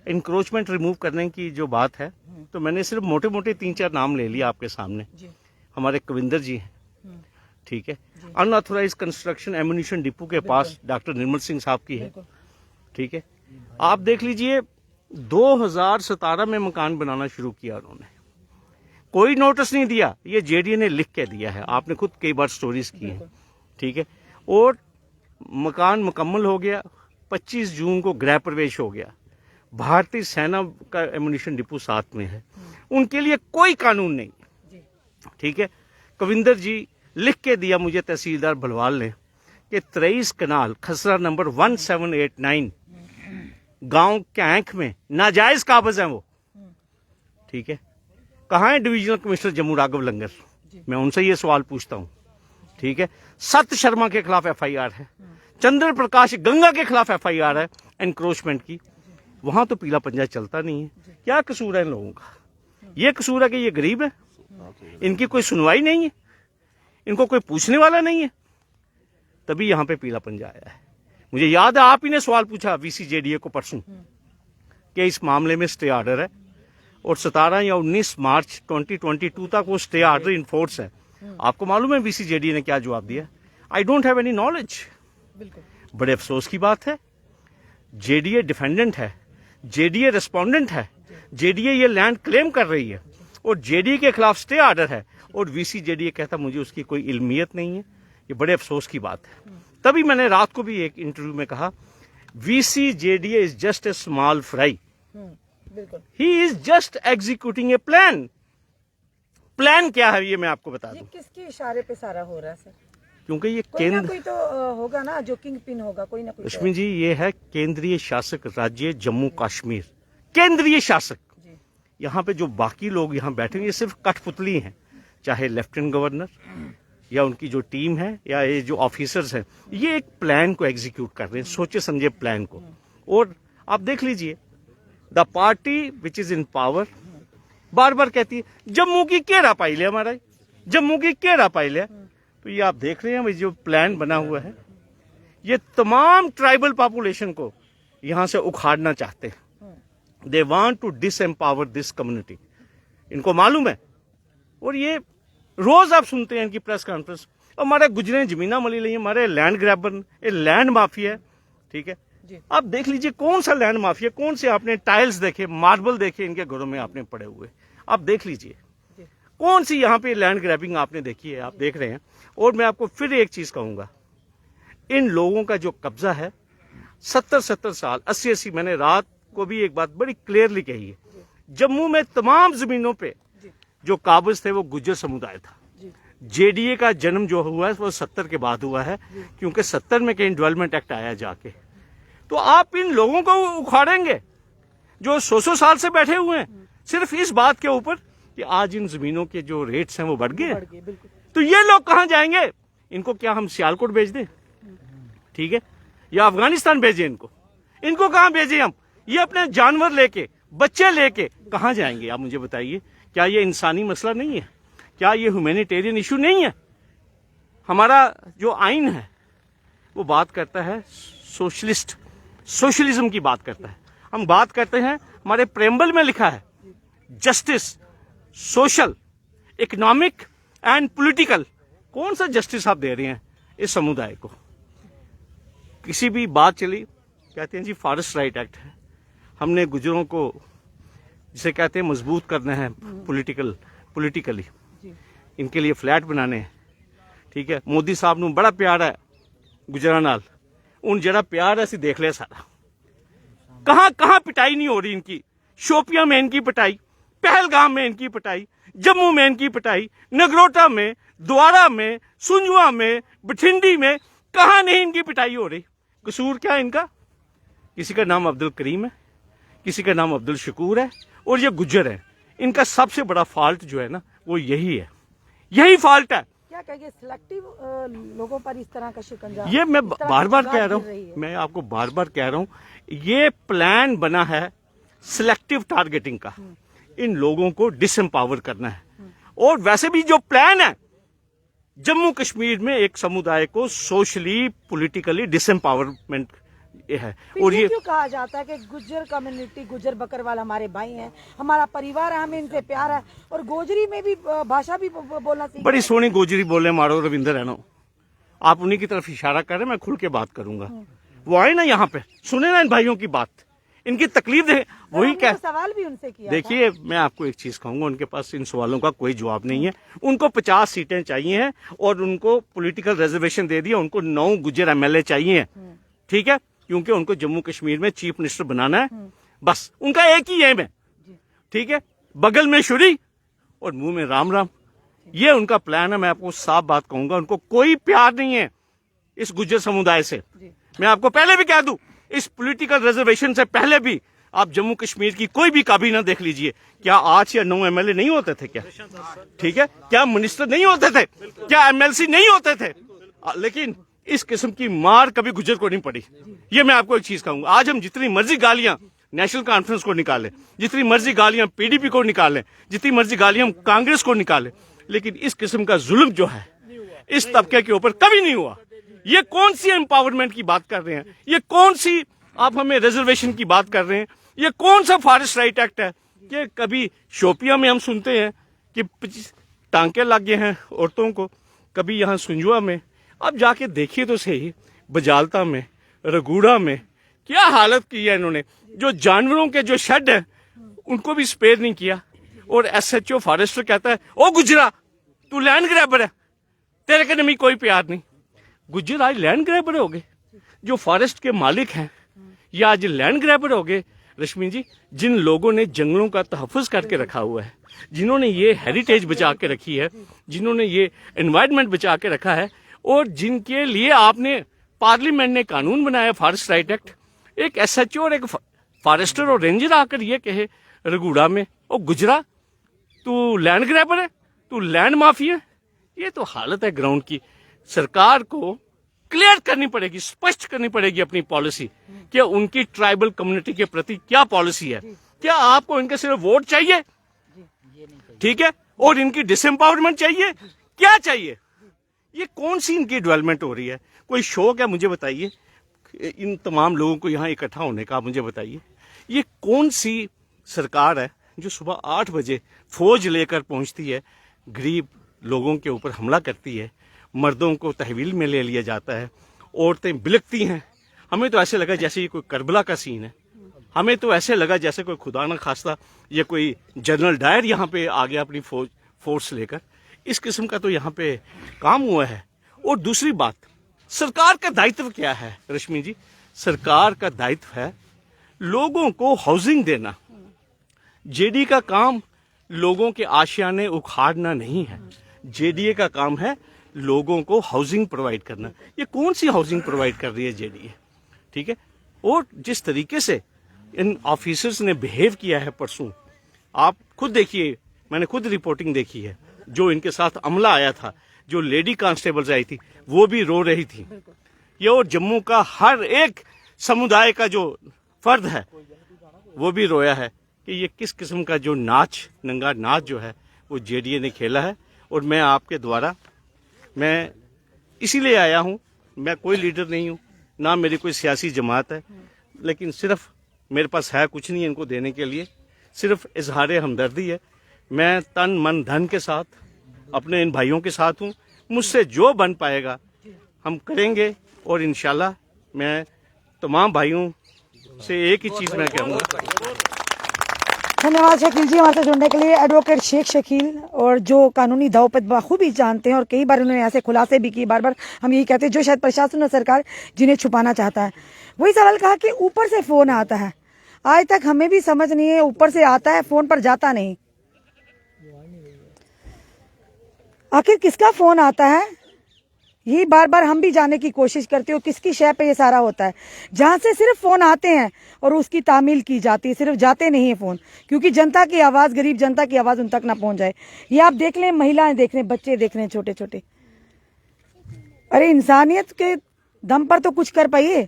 इंक्रोचमेंट रिमूव करने की जो बात है, तो मैंने सिर्फ मोटे मोटे 3-4 नाम ले लिया आपके सामने। हमारे कविंदर जी हैं, ठीक है, अनऑथोराइज कंस्ट्रक्शन एम्युनिशन डिपो के पास डॉक्टर निर्मल सिंह साहब की है। ठीक है, आप देख लीजिए 2017 में मकान बनाना शुरू किया उन्होंने, कोई नोटिस नहीं दिया, ये जेडीए ने लिख के दिया है, आपने खुद कई बार स्टोरीज की हैं। ठीक है, और मकान मुकम्मल हो गया, 25 जून को गृह प्रवेश हो गया, भारतीय सेना का एम्युनिशन डिपो साथ में है, उनके लिए कोई कानून नहीं। ठीक है, कविंदर जी लिख के दिया मुझे तहसीलदार भलवाल ने कि 23 कनाल खसरा नंबर 1789 गांव कैंख में नाजायज काबज हैं वो। ठीक है, कहाँ है डिविजनल कमिश्नर जम्मू राघव लंगर? मैं उनसे ये सवाल पूछता हूँ। ठीक है, सत शर्मा के खिलाफ एफआईआर है, चंद्र प्रकाश गंगा के खिलाफ एफआईआर है एनक्रोचमेंट की, वहां तो पीला पंजा चलता नहीं है। क्या कसूर है इन लोगों का? ये कसूर है कि ये गरीब है, इनकी कोई सुनवाई नहीं है, इनको कोई पूछने वाला नहीं है, तभी यहां पे पीला पंजा आया है। मुझे याद है आप ही ने सवाल पूछा वीसी जेडीए को परसों कि इस मामले में स्टे ऑर्डर है, और 17 या 19 मार्च 2022 तक वो स्टे ऑर्डर इनफोर्स है। आपको मालूम है वीसी जेडीए ने क्या जवाब दिया? I don't have any knowledge. बड़े अफसोस की बात है, जेडीए डिफेंडेंट है, जेडीए रेस्पोंडेंट है, जेडीए ये लैंड क्लेम कर रही है और जेडीए के खिलाफ स्टे ऑर्डर है, और वीसी जेडीए कहता मुझे उसकी कोई इल्मियत नहीं है। ये बड़े अफसोस की बात है। तभी मैंने रात को भी एक इंटरव्यू में कहा, VC JDA is just a small fry, he is just executing A plan. Plan क्या है ये मैं आपको बता ये दूं, किसके इशारे पे सारा हो रहा है सर? क्योंकि ये कोई ना केंद्र, कोई तो होगा ना जो किंग पिन होगा, कोई ना कोई तो रश्मि जी ये है केंद्रीय शासक राज्य जम्मू कश्मीर, केंद्रीय शासक। जी। यहाँ पे जो बाकी लोग यहाँ बैठे हैं ये सिर्फ कठपुतली हैं, चाहे लेफ्टिनेंट गवर्नर या उनकी जो टीम है या ये जो ऑफिसर्स हैं, ये एक प्लान को एग्जीक्यूट कर रहे हैं, सोचे समझे प्लान को। और आप देख लीजिए the party which is in power बार बार कहती है जम्मू की केरा पाई लिया हमारा, जम्मू की केरा पाई लिया। तो ये आप देख रहे हैं जो प्लान बना हुआ है, ये तमाम ट्राइबल पॉपुलेशन को यहां से उखाड़ना चाहते हैं। They want to disempower this community, इनको मालूम है। और ये रोज आप सुनते हैं इनकी प्रेस कॉन्फ्रेंस, हमारे गुजरे जमीना मली ली, हमारे लैंड ग्रैबर, ये लैंड माफिया है, ठीक है। आप देख लीजिए कौन सा लैंड माफिया, कौन से आपने टाइल्स देखे, मार्बल देखे इनके घरों में आपने पड़े हुए, आप देख लीजिए कौन सी यहाँ पे लैंड ग्रैबिंग आपने देखी है, आप देख रहे हैं। और मैं आपको फिर एक चीज कहूंगा, इन लोगों का जो कब्जा है 70 साल 80, मैंने रात को भी एक बात बड़ी क्लियरली कही है, जम्मू में तमाम जमीनों पे जो काबिज थे वो गुज्जर समुदाय था। जेडीए का जन्म जो हुआ है वो 70 के बाद हुआ है, क्योंकि 70 में कहीं डेवलपमेंट एक्ट आया जाके। तो आप इन लोगों को उखाड़ेंगे जो 100 साल से बैठे हुए हैं, सिर्फ इस बात के ऊपर कि आज इन जमीनों के जो रेट्स हैं वो बढ़ गए हैं। तो ये लोग कहां जाएंगे? इनको क्या हम सियालकोट भेज दें, ठीक है, या अफगानिस्तान भेजें इनको? इनको कहां भेजें हम? ये अपने जानवर लेके, बच्चे लेके कहां जाएंगे? आप मुझे बताइए, क्या ये इंसानी मसला नहीं है? क्या ये ह्यूमैनिटेरियन इशू नहीं है? हमारा जो आइन है वो बात करता है सोशलिज्म की बात करता है। हम बात करते हैं, हमारे प्रेम्बल में लिखा है justice, social, economic and political. कौन सा जस्टिस आप दे रहे हैं इस समुदाय को? किसी भी बात चली, कहते हैं जी फॉरेस्ट राइट एक्ट है, हमने गुजरों को जिसे कहते हैं मजबूत करना है पॉलिटिकली, इनके लिए फ्लैट बनाने हैं, ठीक है। मोदी साहब नूं बड़ा प्यार है गुजरां नाल, उन जरा प्यार ऐसी देख लिया सारा। कहां कहां पिटाई नहीं हो रही इनकी? शोपियां में इनकी पिटाई, पहलगाम में इनकी पिटाई, जम्मू में इनकी पिटाई, नगरोटा में, द्वारा में, सुंजुआ में, बठिंडी में, कहां नहीं इनकी पिटाई हो रही? कसूर क्या है इनका? किसी का नाम अब्दुल करीम है, किसी का नाम अब्दुल शकूर है, और ये गुज्जर है। इनका सबसे बड़ा फॉल्ट जो है ना वो यही है, यही फॉल्ट है। क्या कहेंगे सिलेक्टिव लोगों पर इस तरह का शिकंजा? ये मैं इस तरह बार की बार बात कह रहा गिर रही हूं, है। मैं आपको बार बार कह रहा हूं, ये प्लान बना है सिलेक्टिव टारगेटिंग का, इन लोगों को डिसएम्पावर करना है। और वैसे भी जो प्लान है जम्मू कश्मीर में एक समुदाय को सोशली पॉलिटिकली डिसएम्पावरमेंट है। और ये क्यों कहा जाता है कि गुज्जर कम्युनिटी, गुज्जर बकरवाल हमारे भाई हैं, हमारा परिवार है, हमें इनसे प्यार है, और गोजरी में भी भाषा भी बोलना चाहिए। बड़ी सोहनी गोजरी बोले मारो रविंदर रैनो, आप उन्हीं की तरफ इशारा कर रहे हैं, मैं खुल के बात करूंगा। वो आए ना यहाँ पे, सुने ना इन भाइयों की बात, इनकी तकलीफ दे, वही हमने क्या तो सवाल भी उनसे किया था। देखिए, मैं आपको एक चीज कहूंगा, उनके पास इन सवालों का कोई जवाब नहीं है। उनको 50 सीटें चाहिए हैं और उनको पॉलिटिकल रिजर्वेशन दे दिया, उनको 9 गुज्जर एमएलए चाहिए हैं, ठीक है, क्योंकि उनको जम्मू कश्मीर में चीफ मिनिस्टर बनाना है। बस उनका एक ही एम है, ठीक है, बगल में छुरी और मुंह में राम राम, ये उनका प्लान है। मैं आपको साफ बात कहूंगा, उनको कोई प्यार नहीं है इस गुज्जर समुदाय से। मैं आपको पहले भी कह दूं, इस पॉलिटिकल रिजर्वेशन से पहले भी आप जम्मू कश्मीर की कोई भी काबीना देख लीजिए, क्या 8 या 9 एमएलए नहीं होते थे क्या? ठीक है, क्या मिनिस्टर नहीं होते थे? क्या एमएलसी नहीं होते थे? लेकिन इस किस्म की मार कभी गुज्जर को नहीं पड़ी। ये मैं आपको एक चीज कहूंगा, आज हम जितनी मर्जी गालियां नेशनल कॉन्फ्रेंस को निकालें, जितनी मर्जी गालियां पीडीपी को निकालें, जितनी मर्जी गालियां हम कांग्रेस को निकालें, लेकिन इस किस्म का जुल्म जो है इस तबके के ऊपर कभी नहीं हुआ। ये कौन सी एम्पावरमेंट की बात कर रहे हैं? ये कौन सी आप हमें रिजर्वेशन की बात कर रहे हैं? ये कौन सा फॉरेस्ट राइट एक्ट है? कि कभी शोपियां में हम सुनते हैं कि टांके लग गए हैं औरतों को, कभी यहाँ सुंजुआ में। अब जाके देखिए तो सही, बजालता में, रगूड़ा में क्या हालत की है इन्होंने। जो जानवरों के जो शेड है उनको भी स्पेयर नहीं किया। और एसएचओ फॉरेस्टर कहता है, ओ गुजरा तू लैंड ग्रैबर है, तेरे के नमी कोई प्यार नहीं। गुज्जर आज लैंड ग्रैबर हो गए, जो फॉरेस्ट के मालिक हैं या आज लैंड ग्रैबर हो गए। रश्मि जी, जिन लोगों ने जंगलों का तहफ़्फ़ुज़ करके रखा हुआ है, जिन्होंने ये हेरिटेज बचा के रखी है, जिन्होंने ये एनवायरनमेंट बचा के रखा है, और जिनके लिए आपने पार्लियामेंट ने कानून बनाया, फॉरेस्ट राइट एक्ट, एक SHO और एक फॉरेस्टर और रेंजर आकर ये कहे रघुड़ा में, ओ गुजरा तू लैंड ग्रैबर है, तू लैंड माफिया है। ये तो हालत है ग्राउंड की। सरकार को क्लियर करनी पड़ेगी, स्पष्ट करनी पड़ेगी अपनी पॉलिसी, कि उनकी ट्राइबल कम्युनिटी के प्रति क्या पॉलिसी है। क्या आपको इनके सिर्फ वोट चाहिए, ठीक है, और इनकी डिसएम्पावरमेंट चाहिए, क्या चाहिए? ये कौन सी इनकी डेवलपमेंट हो रही है? कोई शौक है? मुझे बताइए, इन तमाम लोगों को यहाँ इकट्ठा होने का मुझे बताइए। ये कौन सी सरकार है जो सुबह 8 बजे फौज लेकर पहुंचती है, गरीब लोगों के ऊपर हमला करती है, मर्दों को तहवील में ले लिया जाता है, औरतें बिलखती हैं। हमें तो ऐसे लगा जैसे ये कोई करबला का सीन है। हमें तो ऐसे लगा जैसे कोई खुदा न खास्ता ये कोई जनरल डायर यहाँ पे आ गया अपनी फोर्स लेकर। इस किस्म का तो यहाँ पे काम हुआ है। और दूसरी बात, सरकार का दायित्व क्या है रश्मि जी? सरकार का दायित्व है लोगों को हाउसिंग देना। जेडी का काम लोगों के आशियाने उखाड़ना नहीं है। जेडीए का काम है लोगों को हाउसिंग प्रोवाइड करना। ये कौन सी हाउसिंग प्रोवाइड कर रही है जेडीए? ठीक है। और जिस तरीके से इन ऑफिसर्स ने बिहेव किया है परसों, आप खुद देखिए, मैंने खुद रिपोर्टिंग देखी है। जो इनके साथ अमला आया था, जो लेडी कांस्टेबल्स आई थी, वो भी रो रही थी। ये और जम्मू का हर एक समुदाय का जो फर्द है वो भी रोया है कि ये किस किस्म का जो नाच, नंगा नाच जो है वो जेडीए ने खेला है। और मैं आपके द्वारा, मैं इसीलिए आया हूँ, मैं कोई लीडर नहीं हूँ, ना मेरी कोई सियासी जमात है, लेकिन सिर्फ मेरे पास है कुछ नहीं इनको देने के लिए, सिर्फ इजहार हमदर्दी है। मैं तन मन धन के साथ अपने इन भाइयों के साथ हूँ। मुझसे जो बन पाएगा हम करेंगे। और इंशाल्लाह मैं तमाम भाइयों से एक ही चीज़ मैं कहूँगा। धन्यवाद शकील जी हमारे साथ जुड़ने के लिए। एडवोकेट शेख शकील, और जो कानूनी दाव बखूबी जानते हैं, और कई बार उन्होंने ऐसे खुलासे भी किए। बार बार हम यही कहते हैं जो शायद प्रशासन और सरकार जिन्हें छुपाना चाहता है। वही सवाल कहा कि ऊपर से फोन आता है, आज तक हमें भी समझ नहीं है, ऊपर से आता है फोन पर जाता नहीं। आखिर किसका फोन आता है, यही बार बार हम भी जानने की कोशिश करते हो, किसकी शय पे ये सारा होता है। जहां से सिर्फ फोन आते हैं और उसकी तामील की जाती है, सिर्फ जाते नहीं है फोन, क्योंकि जनता की आवाज, गरीब जनता की आवाज उन तक ना पहुंच जाए। ये आप देख लें, महिलाएं देख लें, बच्चे देख लें, छोटे छोटे। अरे इंसानियत के दम पर तो कुछ कर पाइए।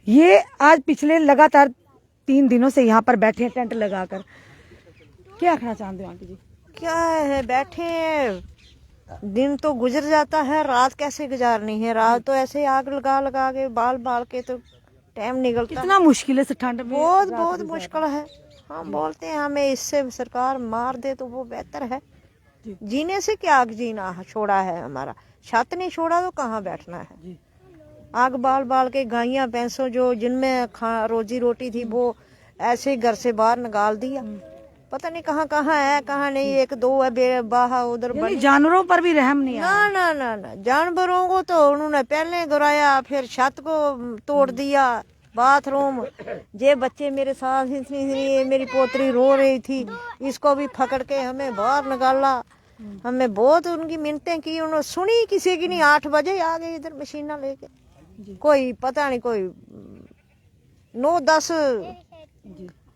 ये आज पिछले लगातार 3 दिनों से यहाँ पर बैठे हैं टेंट लगाकर। क्या कहना चाहते हो आंटी जी? क्या है, बैठे हैं, दिन तो गुजर जाता है, रात कैसे गुजारनी है? रात तो ऐसे आग लगा लगा के बाल बाल के तो टाइम निकलता। कितना मुश्किल है ठंड में, बहुत मुश्किल है। हम बोलते हैं हमें इससे सरकार मार दे तो वो बेहतर है। जीने से क्या जीना छोड़ा है हमारा, छत नहीं छोड़ा तो कहाँ बैठना है? आग बाल बाल के गायें भैंसों जो जिनमें रोजी रोटी थी वो ऐसे घर से बाहर निकाल दिया। पता नहीं कहाँ कहाँ है, कहाँ नहीं। 1-2 है बाहा उधर बनी। जानवरों पर भी रहम नहीं आया। ना ना ना, जानवरों को तो उन्होंने पहले गिराया, फिर छत को तोड़ दिया, बाथरूम। ये बच्चे मेरे साथ, इतनी मेरी पोतरी रो रही थी, इसको भी पकड़ के हमें बाहर निकाला। हमें बहुत उनकी मिन्नतें की, उन्होंने सुनी किसी की नहीं। 8 बजे आ गए इधर मशीना लेके। कोई पता नहीं, कोई 9-10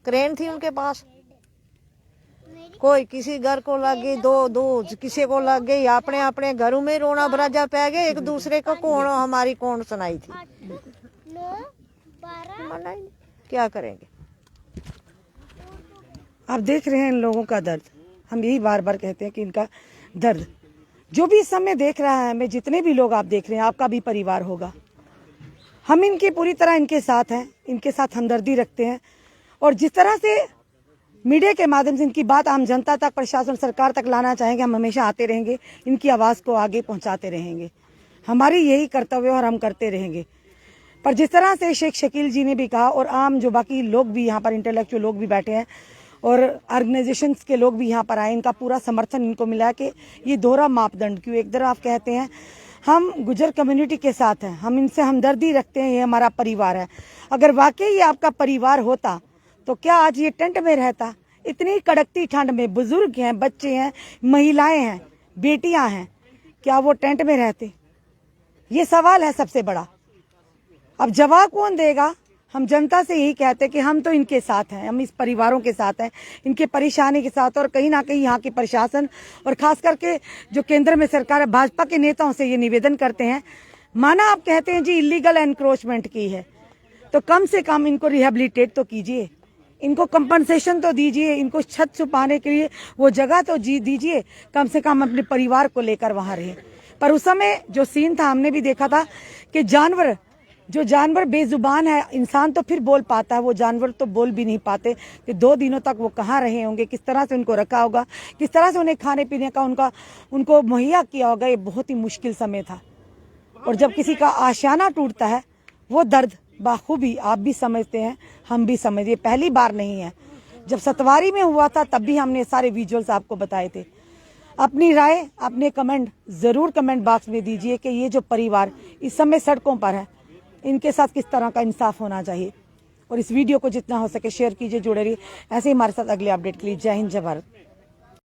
क्रेन थी उनके पास। कोई किसी घर को लग गई, 2 किसी को लग गई। अपने अपने घरों में रोना बराजा पै गए। एक दूसरे को कौन हमारी कौन सुनाई थी। क्या करेंगे? आप देख रहे हैं इन लोगों का दर्द। हम यही बार बार कहते हैं कि इनका दर्द जो भी इस समय देख रहा है, हमें जितने भी लोग आप देख रहे हैं, आपका भी परिवार होगा। हम इनके पूरी तरह इनके साथ हैं, इनके साथ हमदर्दी रखते हैं। और जिस तरह से मीडिया के माध्यम से इनकी बात आम जनता तक, प्रशासन, सरकार तक लाना चाहेंगे, हम हमेशा आते रहेंगे, इनकी आवाज़ को आगे पहुंचाते रहेंगे। हमारी यही कर्तव्य और हम करते रहेंगे। पर जिस तरह से शेख शकील जी ने भी कहा, और आम जो बाकी लोग भी यहाँ पर, इंटेलेक्चुअल लोग भी बैठे हैं और ऑर्गेनाइजेशंस के लोग भी यहाँ पर आए, इनका पूरा समर्थन इनको मिला कि ये दोहरा मापदंड क्यों। एक तरफ आप कहते हैं हम गुजर कम्युनिटी के साथ हैं, हम इनसे हमदर्दी रखते हैं, ये हमारा परिवार है। अगर वाकई ये आपका परिवार होता तो क्या आज ये टेंट में रहता? इतनी कड़कती ठंड में बुजुर्ग हैं, बच्चे हैं, महिलाएं हैं, बेटियां हैं, क्या वो टेंट में रहते? ये सवाल है सबसे बड़ा। अब जवाब कौन देगा? हम जनता से यही कहते हैं कि हम तो इनके साथ हैं, हम इस परिवारों के साथ हैं, इनके परेशानी के साथ। और कहीं ना कहीं यहाँ के प्रशासन और खास करके जो केंद्र में सरकार है, भाजपा के नेताओं से ये निवेदन करते हैं, माना आप कहते हैं जी इलीगल एनक्रोचमेंट की है, तो कम से कम इनको रिहेबिलिटेट तो कीजिए, इनको कंपनसेशन तो दीजिए, इनको छत छुपाने के लिए वो जगह तो दीजिए, कम से कम अपने परिवार को लेकर वहां रहे। पर उस समय जो सीन था हमने भी देखा था कि जानवर बेजुबान है, इंसान तो फिर बोल पाता है, वो जानवर तो बोल भी नहीं पाते कि 2 दिनों तक वो कहाँ रहे होंगे, किस तरह से उनको रखा होगा, किस तरह से उन्हें खाने पीने का उनको मुहैया किया होगा। ये बहुत ही मुश्किल समय था। और जब किसी का आशियाना टूटता है, वो दर्द बाखूबी आप भी समझते हैं, हम भी समझिए, पहली बार नहीं है। जब सतवारी में हुआ था तब भी हमने सारे विजुअल्स आपको बताए थे। अपनी राय, अपने कमेंट जरूर कमेंट बॉक्स में दीजिए कि ये जो परिवार इस समय सड़कों पर है, इनके साथ किस तरह का इंसाफ होना चाहिए। और इस वीडियो को जितना हो सके शेयर कीजिए, जुड़े रहिए ऐसे ही हमारे साथ अगले अपडेट के लिए। जय हिंद, जय भारत।